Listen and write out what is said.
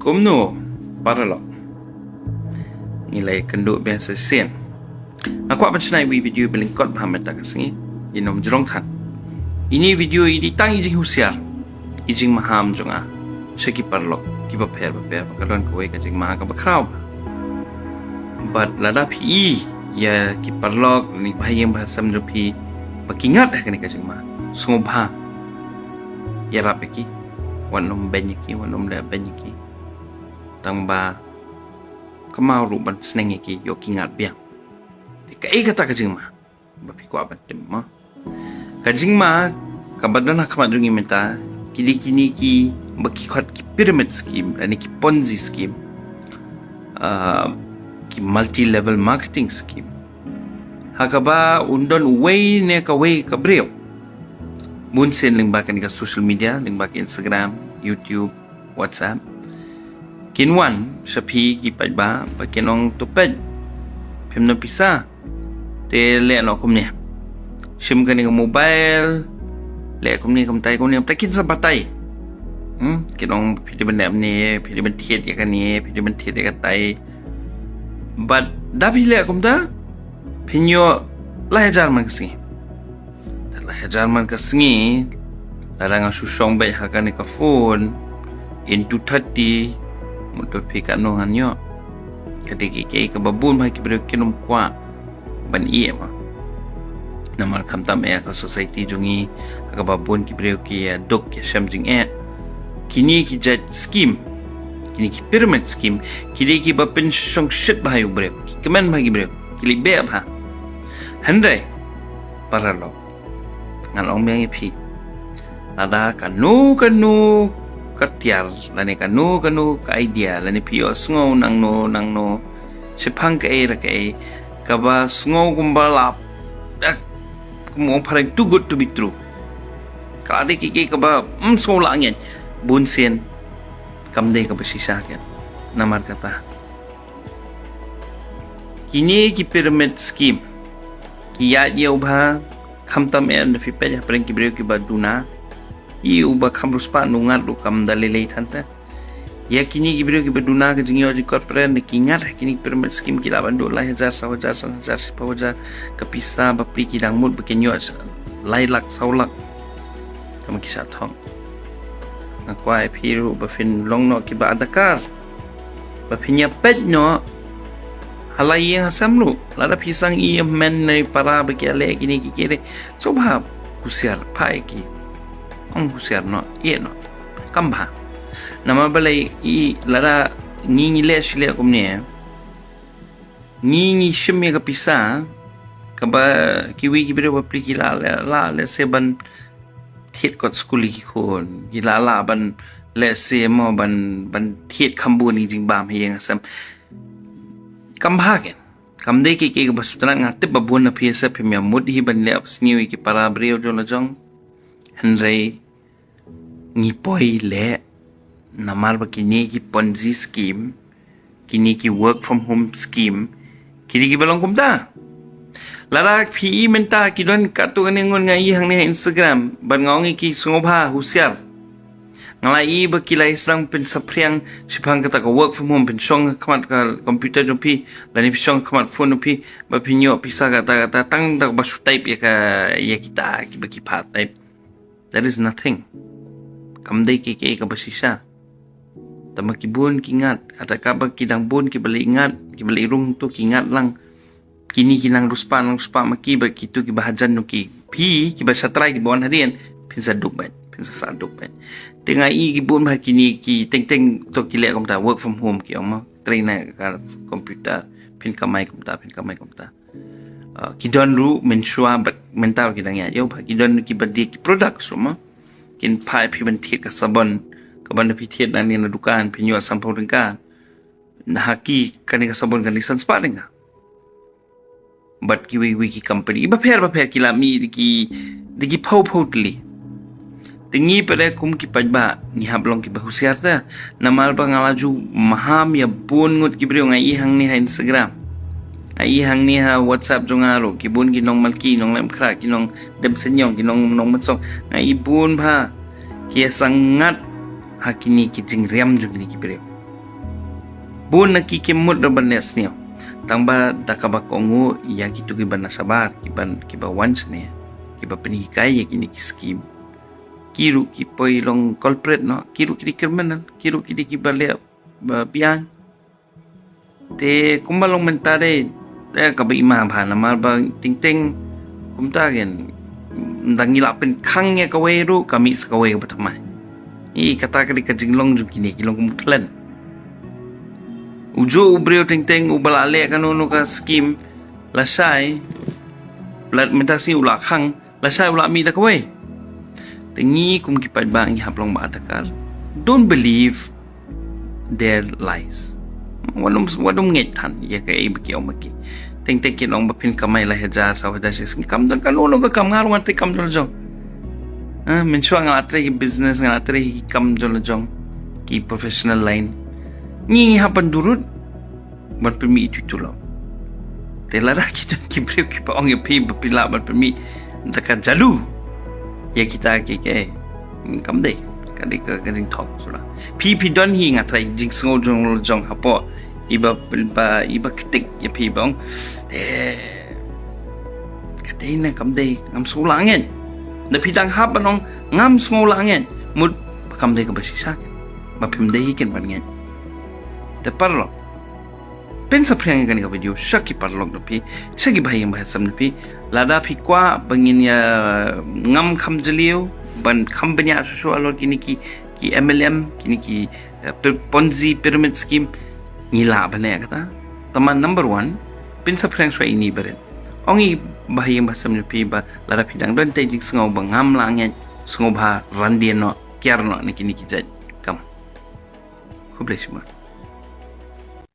kumno para lo nilai kenduk biasa sen aku akan senai video belingkot Muhammad tak sengi inom jerong tan ini video ini tang ijing husiar ijing maham jonga seki parlo kiba per kalon kowe kajing maha ka bakraw but lada pi ya ki parlo ni bahayang bahasa mendpi bakingat dah kani kajing maha sngop ya rapeki wanom benyaki wanom da benyaki tang ba kamau ruban seneng iki yo kingat biang kai kata kajing ma bapi ko aban tim ma kajing ma kabadana kamadungi menta kini ki baki khat ki pyramid scheme ani ki ponzi scheme ki multi level marketing scheme hakaba undon way ne ka breo mun sen ling ba kan ka social media ling ba ki Instagram YouTube WhatsApp kinwan sapi ki pajba bakinong tupad pemno pisa te le no kumne sim kani ka mobile le kumni kumtai takin sa batay kinong pidi bandam ni pidi bantiet ya kani pidi bantiet ya katai but dabi le kumta pinyo lahajar man kasingi larang susong bay hakani ka phone into 30 motor pika no hanyo kadiki ke babun mai ki bro kinom kwah ban iya ma namal kamtam e ka society jungi ka babun ki bro ki dok ya shamjing kini ki jet scheme kini ki pyramid scheme kini ki bapen song shit bahayu bro ki kemen bagi bro ki libe apa handai para lo ngalong mengi pi ada kanu katiar lani kanu ka idea lani pio sngo nang no sepang ka era kaba sngo kumbalap kumo parang too good to be true kade ki kaba so langyan bunsen kamde ka basisa kya namar kata kini ki pyramid scheme ki ya ubha khamtam en fi pe parang ki breu ki baduna i uba kamrus pa nungat lu kam dalilei tanta ya kini gibrio ki beduna ke jingyo ji korporat ne kingat kini pyramid scheme ki laban do lah hajar ke pisa bapri ki dang mut bekenyo lailak saulak sama kisah thong ngakwa phiru ba phin long no ki ba adakar ba phinya pet no halai yang samlu lada pisang i men nei para ba ki ale kini ki kire so bha husiar pai ki husiar no no kamba nama balai i lara ngingi le shile kumne ngingi shimya ka pisa kaba kiwi kibre ba pri la le seban thiet kot skuli ki khon la ban le se mo ban thiet khambuni jing bam hiyeng asam kamba ke kamde ki ba sutana ngate ba bun na pisa phimya mudhi ban le apsniwi ki para breo jo lajong henrei ngipoi le namar ba kini ki ponzi scheme kini ki work from home scheme kini ki balong kumda lara pi menta ki don katu ngon ngai hang ne Instagram ban ngongi ki sngopha husiar ngalai ba kilai sang pen sapriang sipang kata ka work from home pen song khamat ka computer jo pi lani song khamat phone pi ba pinyo pisa kata tang dak ba su type ya kita ki ba ki phat type that is nothing kamdai ke ka basisa tama kibun kingat ata kabag kidang bun ki bali ingat ki bali rung tu kingat lang kini kinang ruspa maki ba kitu ki bahajan no ki pi ki ba satrai ki bon hadian pinsa saduk bet tengah i ki bun ba kini ki teng to ki le komta work from home ki oma trainer ka komputer pin kamai komta ki don ru mensua but mental ki dang ya yo ba ki don ki badi ki product suma kin pai pi ban thiet ka sabon kaban pi thiet na ni na dukan pi nyo sampau dengka na haki kani ka sabon kan lisan spa dengka but ki wiki company ba pher ki la mi diki phau tli tingi pere kum ki pajba ni hablong ki bahusiar ta namal ba ngalaju maham ya bun ngut ki brio ngai hang ni ha Instagram ai hang ni ha WhatsApp jongaro ki bun ki nong malki nong lem khra ki nong dem senyong ki nong matsong ngai bun pha ki sangat hakini ki jingriam jungni ki brio Bun na kikimut na banes niyo. Tangba dakaba kongo ya gitu kiba nasabar kiba once niya. Kiba penikay ya kini kiskim. Kiru kipoy long culprit no. Kiru kini criminal. Kiru kini kiba le biyan. Te kumbalong mentare. Te kaba ima ba namal ba ting kumtagen. Dangilapin kangnya kaweru kami sakaway batamay. Kata kali kajinglong jukini kilong kumutlan. Ujo ubreo ting ubalale kanono ka scheme lasai plat mentasi ula khang lasai ula mi dakwe tingi kum kipad bang haplong ba atakal. Don't believe their lies. Wadum nget tan ya ka ibki omaki ting kilong ba phin kamai la heja sa wada sis kam dan kanono ka kam ngarung ate kam jong mensuang atre business atre kam jong ki professional line ngi hapan durut ban permi itu tulo telara kita kibreu kipa ong pi bapila ban permi dekat jalu ya kita ke kam dei kadi ke kading talk sura pi don hi ngatai jing sngo jong hapo iba ketik ya pi bong kadai na kam dei ngam sulangen na pidang habanong ngam sngo langen mud kam dei ka basisa bapim dei ken ban ngen te parlo pensa priang kan ka video shaki parlog no pi shaki bhai yang bahasam no pi lada pi kwah bangin ya ngam kham jeliu ban kham banya susu alor kini ki MLM kini ki ponzi pyramid scheme ngila bane kata teman number 1 pensa priang shwa ini beren ongi bhai yang bahasam no pi ba lada pi dang don te jing ngau bangam langen ngau ba randien no kiar no ni kini ki jaj kam ku bless you